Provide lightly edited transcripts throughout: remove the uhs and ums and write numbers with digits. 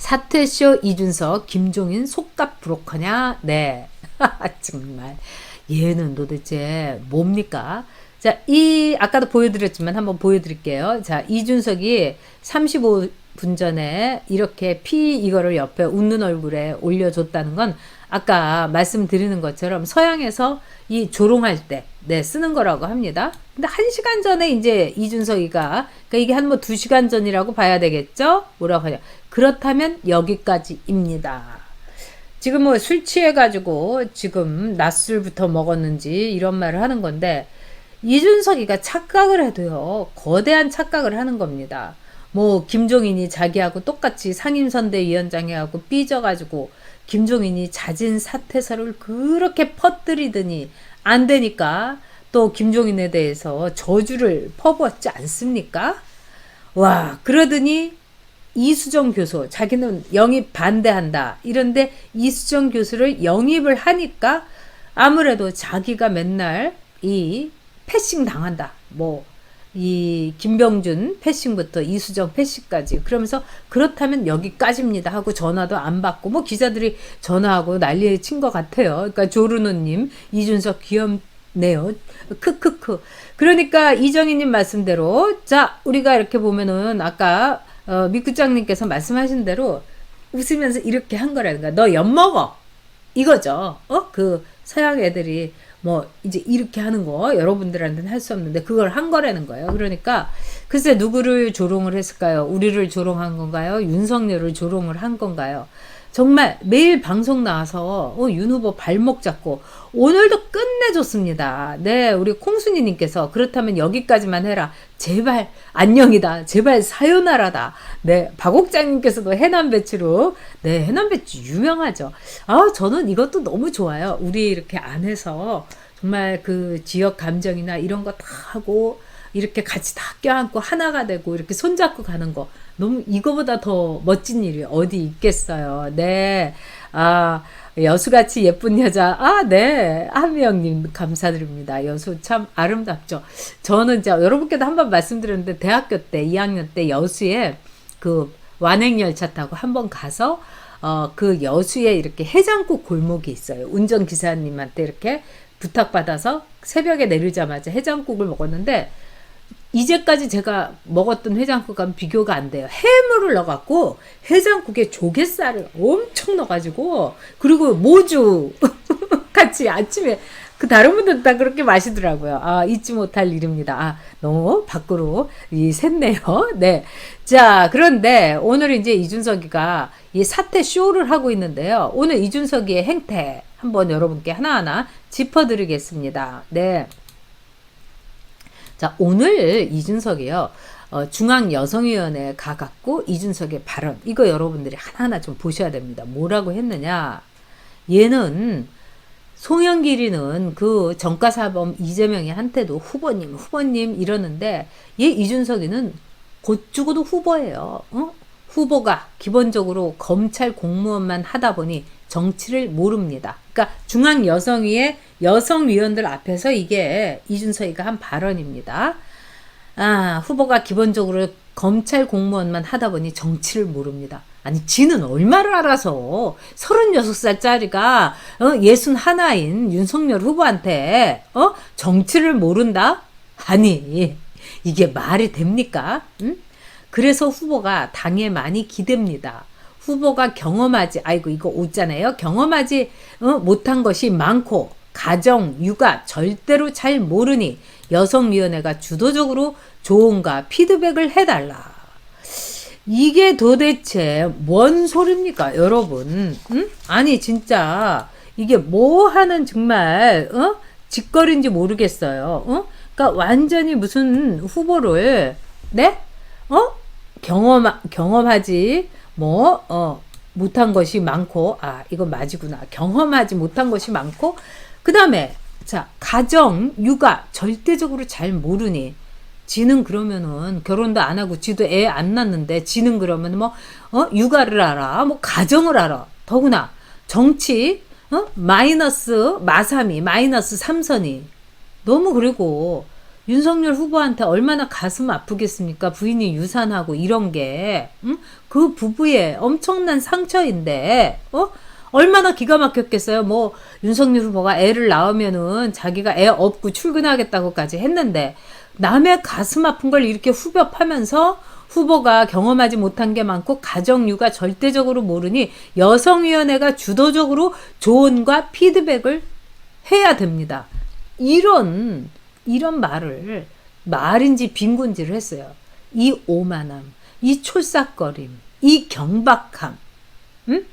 사퇴쇼 이준석, 김종인 속값 브로커냐? 네. 정말. 얘는 도대체 뭡니까? 자, 아까도 보여드렸지만 한번 보여드릴게요. 자, 이준석이 35분 전에 이렇게 이거를 옆에 웃는 얼굴에 올려줬다는 건 아까 말씀드리는 것처럼 서양에서 이 조롱할 때, 네, 쓰는 거라고 합니다. 근데 1시간 전에 이제 이준석이가, 그러니까 이게 한 뭐 2시간 전이라고 봐야 되겠죠? 뭐라고 하냐. 그렇다면 여기까지입니다. 지금 뭐 술 취해가지고 지금 낮술부터 먹었는지 이런 말을 하는 건데, 이준석이가 착각을 해도요, 거대한 착각을 하는 겁니다. 뭐 김종인이 자기하고 똑같이 상임선대위원장하고 삐져가지고 김종인이 자진 사퇴서를 그렇게 퍼뜨리더니 안 되니까 또 김종인에 대해서 저주를 퍼부었지 않습니까? 와, 그러더니 이수정 교수, 자기는 영입 반대한다. 이런데 이수정 교수를 영입을 하니까 아무래도 자기가 맨날 이 패싱 당한다. 뭐 이 김병준 패싱부터 이수정 패싱까지. 그러면서 그렇다면 여기까지입니다 하고 전화도 안 받고 뭐 기자들이 전화하고 난리에 친 것 같아요. 그러니까 조르노님, 이준석 귀엽네요. 크크크. 그러니까 이정희님 말씀대로, 자, 우리가 이렇게 보면은 아까 미꾸장님께서 말씀하신 대로 웃으면서 이렇게 한 거라든가, 너 엿먹어, 이거죠. 그 서양 애들이 뭐 이제 이렇게 하는 거 여러분들한테는 할 수 없는데 그걸 한 거라는 거예요. 그러니까 글쎄 누구를 조롱을 했을까요? 우리를 조롱한 건가요? 윤석열을 조롱을 한 건가요? 정말 매일 방송 나와서 윤 후보 발목 잡고 오늘도 끝내줬습니다. 네, 우리 콩순이님께서 그렇다면 여기까지만 해라. 제발 안녕이다. 제발 사요나라다. 네, 박옥장님께서도 해남 배추로, 네, 해남 배추 유명하죠. 저는 이것도 너무 좋아요. 우리 이렇게 안에서 정말 그 지역 감정이나 이런 거 다 하고 이렇게 같이 다 껴안고 하나가 되고 이렇게 손잡고 가는 거, 너무 이거보다 더 멋진 일이 어디 있겠어요. 네. 여수같이 예쁜 여자. 네. 한미영님 감사드립니다. 여수 참 아름답죠. 저는 이제 여러분께도 한번 말씀드렸는데 대학교 때 2학년 때 여수에 그 완행열차 타고 한번 가서 그 여수에 이렇게 해장국 골목이 있어요. 운전기사님한테 이렇게 부탁받아서 새벽에 내리자마자 해장국을 먹었는데, 이제까지 제가 먹었던 해장국과는 비교가 안 돼요. 해물을 넣어갖고 해장국에 조갯살을 엄청 넣어가지고, 그리고 모주 같이 아침에, 그 다른 분들도 다 그렇게 마시더라고요. 잊지 못할 일입니다. 너무 밖으로 샜네요. 네. 자, 그런데 오늘 이제 이준석이가 이 사퇴 쇼를 하고 있는데요. 오늘 이준석이의 행태 한번 여러분께 하나하나 짚어드리겠습니다. 네. 자, 오늘 이준석이요, 중앙여성위원회에 가갖고 이준석의 발언, 이거 여러분들이 하나하나 좀 보셔야 됩니다. 뭐라고 했느냐. 얘는, 송영길이는 그 정가사범 이재명이 한테도 후보님 이러는데, 얘 이준석이는 곧 죽어도 후보예요. 후보가 기본적으로 검찰 공무원만 하다 보니 정치를 모릅니다. 그러니까 중앙여성위의 여성위원들 앞에서 이게 이준석이가 한 발언입니다. 후보가 기본적으로 검찰 공무원만 하다 보니 정치를 모릅니다. 아니, 지는 얼마를 알아서 36살짜리가 61인 윤석열 후보한테 정치를 모른다? 아니, 이게 말이 됩니까? 응? 그래서 후보가 당에 많이 기댑니다. 후보가 경험하지, 이거 웃잖아요. 경험하지 못한 것이 많고 가정, 육아 절대로 잘 모르니 여성위원회가 주도적으로 조언과 피드백을 해달라. 이게 도대체 뭔 소리입니까, 여러분? 응? 아니, 진짜 이게 뭐 하는 정말 짓거리인지 모르겠어요. 그러니까 완전히 무슨 후보를, 네? 경험하지 못한 것이 많고, 이건 맞이구나. 경험하지 못한 것이 많고, 그 다음에, 자, 가정, 육아, 절대적으로 잘 모르니, 지는 그러면은, 결혼도 안 하고, 지도 애 안 낳는데, 지는 그러면 육아를 알아, 가정을 알아. 더구나, 정치, 마이너스 마삼이, 마이너스 삼선이. 너무 그리고, 윤석열 후보한테 얼마나 가슴 아프겠습니까? 부인이 유산하고 이런 게, 응? 그 부부의 엄청난 상처인데, 얼마나 기가 막혔겠어요. 뭐 윤석열 후보가 애를 낳으면은 자기가 애 업고 출근하겠다고까지 했는데 남의 가슴 아픈 걸 이렇게 후벼파면서 후보가 경험하지 못한 게 많고 가정육아 절대적으로 모르니 여성위원회가 주도적으로 조언과 피드백을 해야 됩니다. 이런 말을 말인지 빈곤지를 했어요. 이 오만함, 이 촐싹거림, 이 경박함, 응?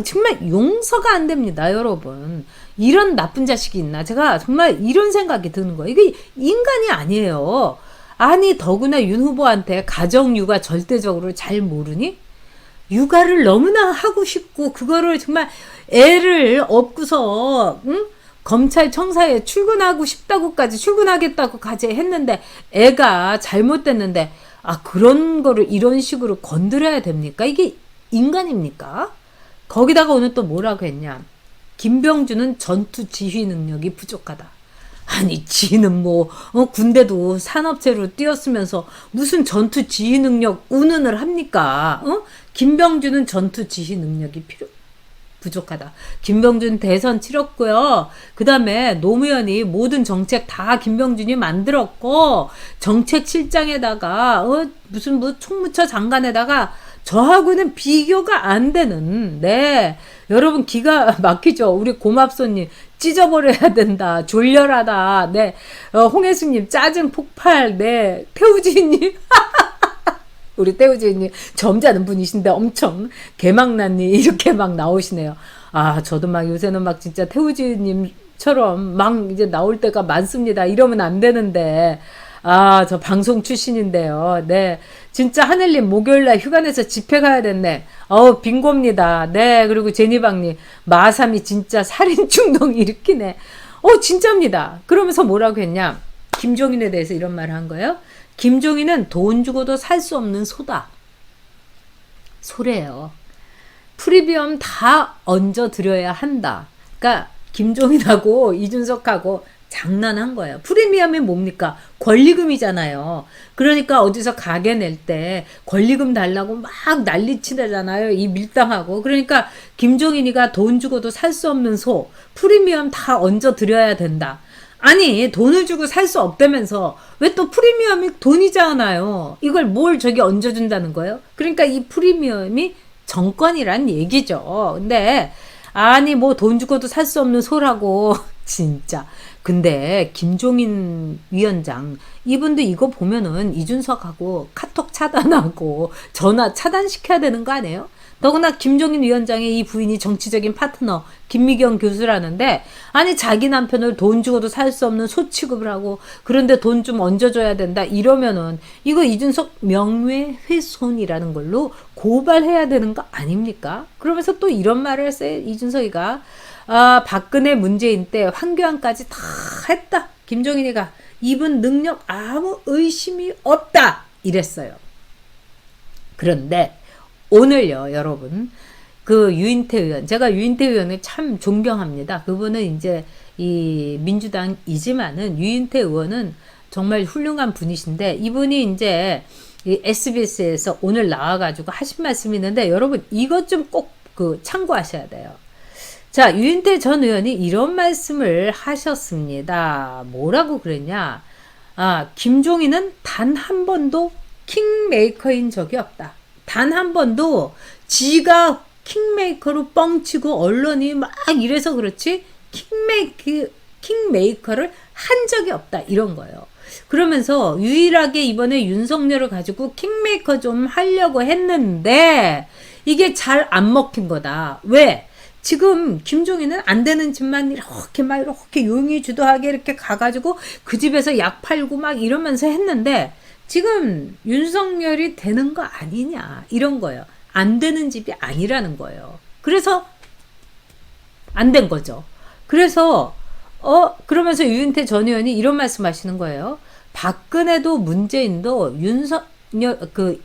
정말 용서가 안 됩니다, 여러분. 이런 나쁜 자식이 있나? 제가 정말 이런 생각이 드는 거예요. 이게 인간이 아니에요. 아니, 더구나 윤 후보한테 가정육아 절대적으로 잘 모르니? 육아를 너무나 하고 싶고, 그거를 정말 애를 업고서, 응? 검찰 청사에 출근하고 싶다고까지, 출근하겠다고까지 했는데, 애가 잘못됐는데, 그런 거를 이런 식으로 건드려야 됩니까? 이게 인간입니까? 거기다가 오늘 또 뭐라고 했냐. 김병준은 전투 지휘 능력이 부족하다. 아니 지는 뭐 군대도 산업체로 뛰었으면서 무슨 전투 지휘 능력 운운을 합니까? 김병준은 전투 지휘 능력이 부족하다. 김병준 대선 치렀고요. 그 다음에 노무현이 모든 정책 다 김병준이 만들었고 정책실장에다가 무슨 뭐 총무처 장관에다가 저하고는 비교가 안 되는, 네. 여러분 기가 막히죠? 우리 고맙소님, 찢어버려야 된다. 졸렬하다. 네. 홍혜수님, 짜증 폭발. 네. 태우지님. 우리 태우지님, 점잖은 분이신데 엄청 개막났니? 이렇게 막 나오시네요. 저도 막 요새는 막 진짜 태우지님처럼 막 이제 나올 때가 많습니다. 이러면 안 되는데. 저 방송 출신인데요. 네. 진짜 하늘님 목요일날 휴가 내서 집회 가야 됐네. 빙고입니다. 네. 그리고 제니방님, 마삼이 진짜 살인 충동 일으키네. 진짜입니다. 그러면서 뭐라고 했냐. 김종인에 대해서 이런 말을 한 거예요. 김종인은 돈 주고도 살 수 없는 소다. 소래요. 프리미엄 다 얹어 드려야 한다. 그러니까 김종인하고 이준석하고 장난한 거예요. 프리미엄이 뭡니까? 권리금이잖아요. 그러니까 어디서 가게 낼 때 권리금 달라고 막 난리치잖아요. 이 밀당하고. 그러니까 김종인이가 돈 주고도 살 수 없는 소, 프리미엄 다 얹어 드려야 된다. 아니 돈을 주고 살 수 없다면서 왜 또 프리미엄이 돈이잖아요. 이걸 뭘 저기 얹어준다는 거예요? 그러니까 이 프리미엄이 정권이란 얘기죠. 근데 아니 뭐 돈 주고도 살 수 없는 소라고 진짜. 근데 김종인 위원장 이분도 이거 보면은 이준석하고 카톡 차단하고 전화 차단시켜야 되는 거 아니에요? 더구나 김종인 위원장의 이 부인이 정치적인 파트너 김미경 교수라는데 아니 자기 남편을 돈 주고도 살 수 없는 소 취급을 하고 그런데 돈 좀 얹어줘야 된다 이러면은 이거 이준석 명예훼손이라는 걸로 고발해야 되는 거 아닙니까? 그러면서 또 이런 말을 했어요. 이준석이가 박근혜 문재인 때 황교안까지 다 했다. 김종인이가 이분 능력 아무 의심이 없다 이랬어요. 그런데 오늘요 여러분 그 유인태 의원 제가 유인태 의원을 참 존경합니다. 그분은 이제 이 민주당이지만은 유인태 의원은 정말 훌륭한 분이신데 이분이 이제 이 SBS에서 오늘 나와가지고 하신 말씀이 있는데 여러분 이것 좀 꼭 그 참고하셔야 돼요. 자, 유인태 전 의원이 이런 말씀을 하셨습니다. 뭐라고 그랬냐? 김종인은 단 한 번도 킹메이커인 적이 없다. 단 한 번도 지가 킹메이커로 뻥치고 언론이 막 이래서 그렇지 킹메이커를 한 적이 없다. 이런 거예요. 그러면서 유일하게 이번에 윤석열을 가지고 킹메이커 좀 하려고 했는데 이게 잘 안 먹힌 거다. 왜? 지금 김종인은 안 되는 집만 이렇게 용의 주도하게 이렇게 가가지고 그 집에서 약 팔고 막 이러면서 했는데 지금 윤석열이 되는 거 아니냐 이런 거예요. 안 되는 집이 아니라는 거예요. 그래서 안 된 거죠. 그래서 그러면서 유인태 전 의원이 이런 말씀하시는 거예요. 박근혜도 문재인도 윤석열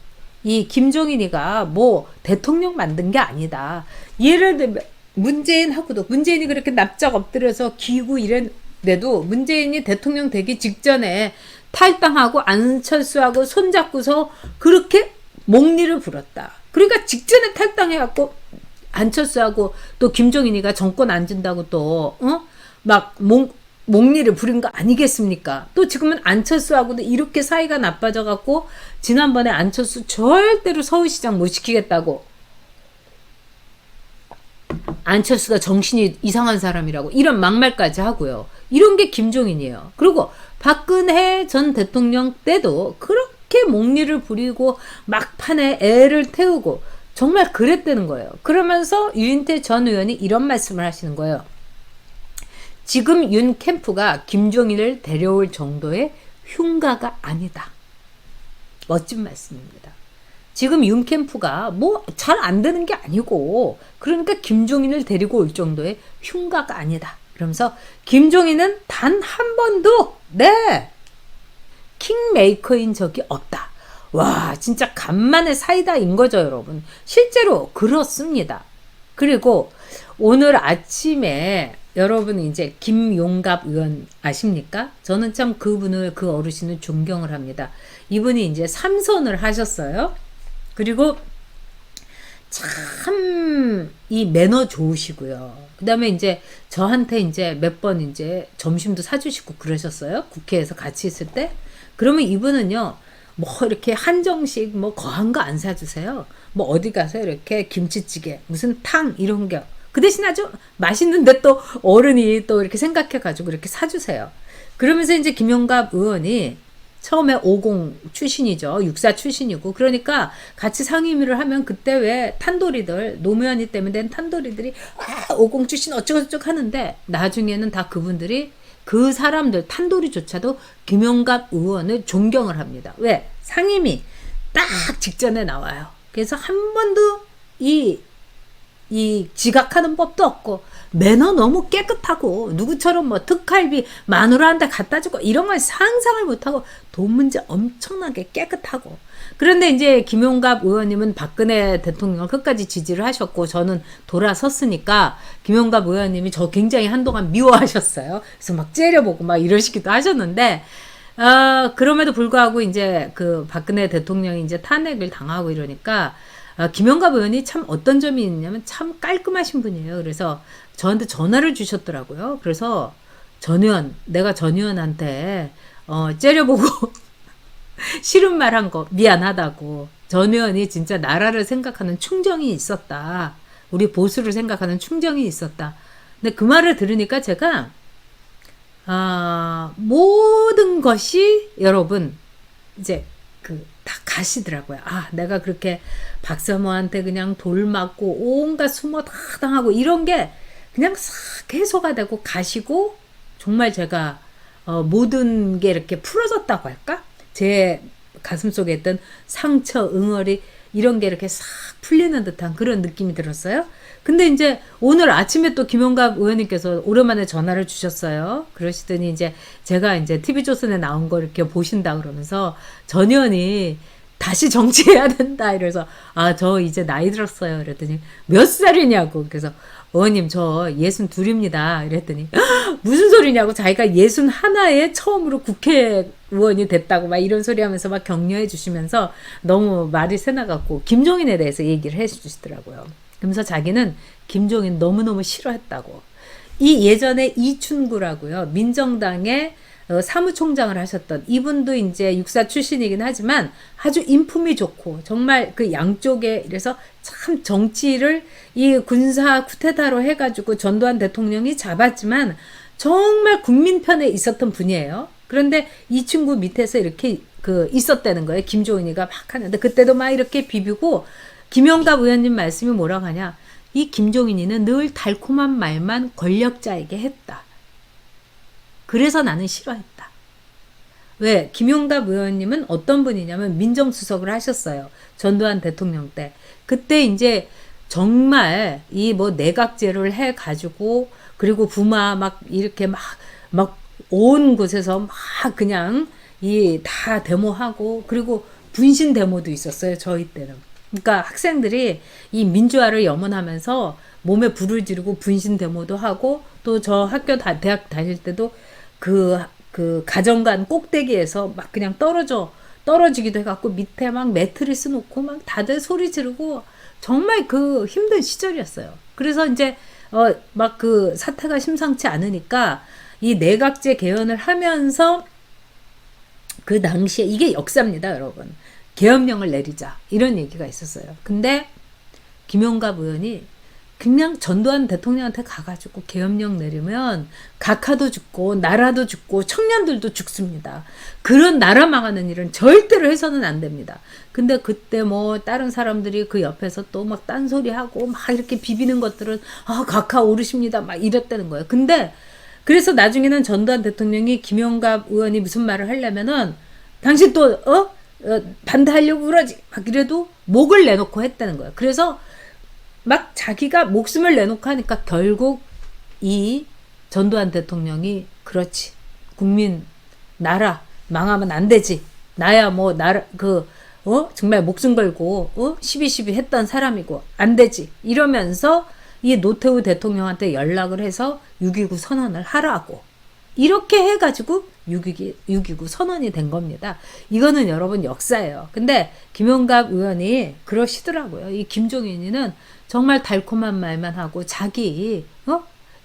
이 김종인이가 뭐 대통령 만든 게 아니다. 예를 들면 문재인이 그렇게 납작 엎드려서 기고 이런 때도 문재인이 대통령 되기 직전에 탈당하고 안철수하고 손잡고서 그렇게 목리를 부렸다. 그러니까 직전에 탈당해갖고 안철수하고 또 김종인이가 정권 안 준다고 또 막 목리를 부린 거 아니겠습니까? 또 지금은 안철수하고도 이렇게 사이가 나빠져갖고 지난번에 안철수 절대로 서울시장 못 시키겠다고, 안철수가 정신이 이상한 사람이라고 이런 막말까지 하고요. 이런 게 김종인이에요. 그리고 박근혜 전 대통령 때도 그렇게 목리를 부리고 막판에 애를 태우고 정말 그랬다는 거예요. 그러면서 유인태 전 의원이 이런 말씀을 하시는 거예요. 지금 윤 캠프가 김종인을 데려올 정도의 흉가가 아니다. 멋진 말씀입니다. 지금 윤 캠프가 뭐 잘 안 되는 게 아니고 그러니까 김종인을 데리고 올 정도의 흉가가 아니다. 그러면서 김종인은 단 한 번도 킹메이커인 적이 없다. 와, 진짜 간만에 사이다인 거죠, 여러분. 실제로 그렇습니다. 그리고 오늘 아침에 여러분 이제 김용갑 의원 아십니까? 저는 참 그분을, 그 어르신을 존경을 합니다. 이분이 이제 3선을 하셨어요. 그리고 참 이 매너 좋으시고요. 그 다음에 이제 저한테 이제 몇 번 이제 점심도 사주시고 그러셨어요. 국회에서 같이 있을 때. 그러면 이분은요, 뭐 이렇게 한정식 뭐 거한 거 안 사주세요. 뭐 어디 가서 이렇게 김치찌개, 무슨 탕 이런 게. 그 대신 아주 맛있는데 또 어른이 또 이렇게 생각해가지고 이렇게 사주세요. 그러면서 이제 김용갑 의원이 처음에 50 출신이죠. 64 출신이고. 그러니까 같이 상임위를 하면 그때 왜 탄도리들, 노무현이 때문에 된 탄도리들이 50 출신 어쩌고저쩌고 하는데 나중에는 다 그분들이 그 사람들 탄도리조차도 김용갑 의원을 존경을 합니다. 왜? 상임위 딱 직전에 나와요. 그래서 한 번도 이 지각하는 법도 없고 매너 너무 깨끗하고 누구처럼 뭐 특활비 마누라 한테 갖다 주고 이런 걸 상상을 못하고 돈 문제 엄청나게 깨끗하고. 그런데 이제 김용갑 의원님은 박근혜 대통령을 끝까지 지지를 하셨고 저는 돌아섰으니까 김용갑 의원님이 저 굉장히 한동안 미워하셨어요. 그래서 막 째려보고 막 이러시기도 하셨는데 그럼에도 불구하고 이제 그 박근혜 대통령이 이제 탄핵을 당하고 이러니까 김용갑 의원이 참 어떤 점이 있냐면 참 깔끔하신 분이에요. 그래서 저한테 전화를 주셨더라고요. 그래서 내가 전 의원한테 째려보고 싫은 말 한 거 미안하다고. 전 의원이 진짜 나라를 생각하는 충정이 있었다. 우리 보수를 생각하는 충정이 있었다. 근데 그 말을 들으니까 제가 모든 것이 여러분 이제 다 가시더라고요. 내가 그렇게 박사모한테 그냥 돌 맞고 온갖 수모 다 당하고 이런 게 그냥 싹 해소가 되고 가시고 정말 제가 모든 게 이렇게 풀어졌다고 할까? 제 가슴속에 있던 상처, 응어리 이런 게 이렇게 싹 풀리는 듯한 그런 느낌이 들었어요. 근데 이제 오늘 아침에 또 김용갑 의원님께서 오랜만에 전화를 주셨어요. 그러시더니 이제 제가 이제 TV조선에 나온 거 이렇게 보신다 그러면서 전 의원이 다시 정치해야 된다 이래서 저 이제 나이 들었어요. 그랬더니 몇 살이냐고. 그래서 의원님 저 62입니다. 이랬더니 무슨 소리냐고. 자기가 61에 처음으로 국회의원이 됐다고 막 이런 소리 하면서 막 격려해 주시면서 너무 말이 새나갖고 김종인에 대해서 얘기를 해 주시더라고요. 그러면서 자기는 김종인 너무너무 싫어했다고. 이 예전에 이춘구라고요. 민정당의 사무총장을 하셨던 이분도 이제 육사 출신이긴 하지만 아주 인품이 좋고 정말 그 양쪽에 이래서 참 정치를 이 군사 쿠데타로 해가지고 전두환 대통령이 잡았지만 정말 국민 편에 있었던 분이에요. 그런데 이 친구 밑에서 이렇게 있었다는 거예요. 김종인이가 막 하는데 그때도 막 이렇게 비비고 김용갑 의원님 말씀이 뭐라고 하냐. 이 김종인이는 늘 달콤한 말만 권력자에게 했다. 그래서 나는 싫어했다. 왜? 김용갑 의원님은 어떤 분이냐면 민정수석을 하셨어요. 전두환 대통령 때. 그때 이제 정말 이 뭐 내각제를 해가지고 그리고 부마 막 이렇게 막 온 곳에서 막 그냥 다 데모하고 그리고 분신 데모도 있었어요. 저희 때는. 그러니까 학생들이 이 민주화를 염원하면서 몸에 불을 지르고 분신 데모도 하고 또 저 대학 다닐 때도 그 가정간 꼭대기에서 막 그냥 떨어지기도 해갖고 밑에 막 매트리스 놓고 막 다들 소리 지르고 정말 그 힘든 시절이었어요. 그래서 이제 막 그 사태가 심상치 않으니까 이 내각제 개헌을 하면서 그 당시에 이게 역사입니다, 여러분. 계엄령을 내리자 이런 얘기가 있었어요. 근데 김용갑 의원이 그냥 전두환 대통령한테 가가지고 계엄령 내리면 각하도 죽고 나라도 죽고 청년들도 죽습니다. 그런 나라 망하는 일은 절대로 해서는 안 됩니다. 근데 그때 뭐 다른 사람들이 그 옆에서 또 막 딴소리하고 막 이렇게 비비는 것들은 각하 오르십니다 막 이랬다는 거예요. 근데 그래서 나중에는 전두환 대통령이 김용갑 의원이 무슨 말을 하려면은 당신 또 반대하려고 그러지 막 이래도 목을 내놓고 했다는 거예요. 그래서 막 자기가 목숨을 내놓고 하니까 결국 이 전두환 대통령이 그렇지 국민 나라 망하면 안 되지 나야 뭐 나라 정말 목숨 걸고 12.12 했던 사람이고 안 되지 이러면서 이 노태우 대통령한테 연락을 해서 6.29 선언을 하라고 이렇게 해가지고 6.29 선언이 된 겁니다. 이거는 여러분 역사예요. 근데 김용갑 의원이 그러시더라고요. 이 김종인이는 정말 달콤한 말만 하고 자기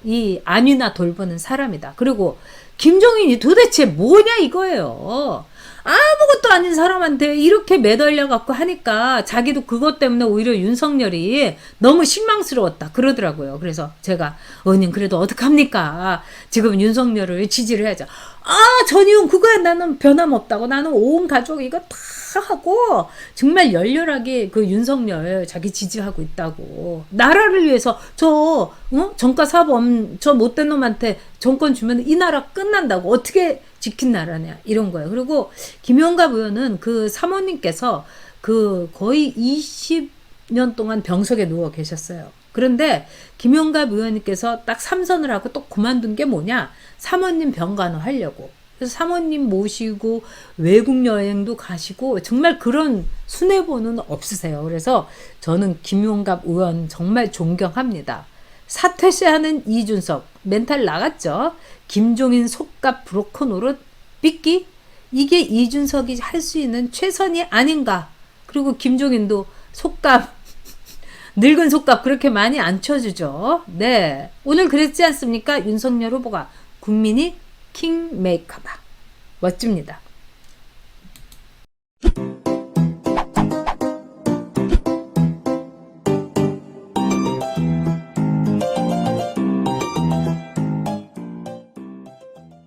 이 안위나 돌보는 사람이다. 그리고 김종인이 도대체 뭐냐 이거예요. 아무것도 아닌 사람한테 이렇게 매달려 갖고 하니까 자기도 그것 때문에 오히려 윤석열이 너무 실망스러웠다 그러더라고요. 그래서 제가 의원님 그래도 어떡합니까? 지금 윤석열을 지지를 해야죠. 전희용 그거에 나는 변함없다고 나는 온 가족 이거 다 하고 정말 열렬하게 그 윤석열 자기 지지하고 있다고 나라를 위해서 정가 사범 저 못된 놈한테 정권 주면 이 나라 끝난다고 어떻게 지킨 나라냐 이런 거예요. 그리고 김용갑 의원은 그 사모님께서 그 거의 20년 동안 병석에 누워 계셨어요. 그런데 김용갑 의원님께서 딱 3선을 하고 또 그만둔 게 뭐냐 사모님 병간호 하려고 그래서 사모님 모시고 외국 여행도 가시고 정말 그런 순애보는 없으세요. 그래서 저는 김용갑 의원 정말 존경합니다. 사퇴시하는 이준석 멘탈 나갔죠. 김종인 속값 브로커 노릇 삐끼 이게 이준석이 할 수 있는 최선이 아닌가. 그리고 김종인도 속값 늙은 속값 그렇게 많이 안 쳐주죠. 네, 오늘 그랬지 않습니까? 윤석열 후보가 국민이 킹메이커다. 멋집니다.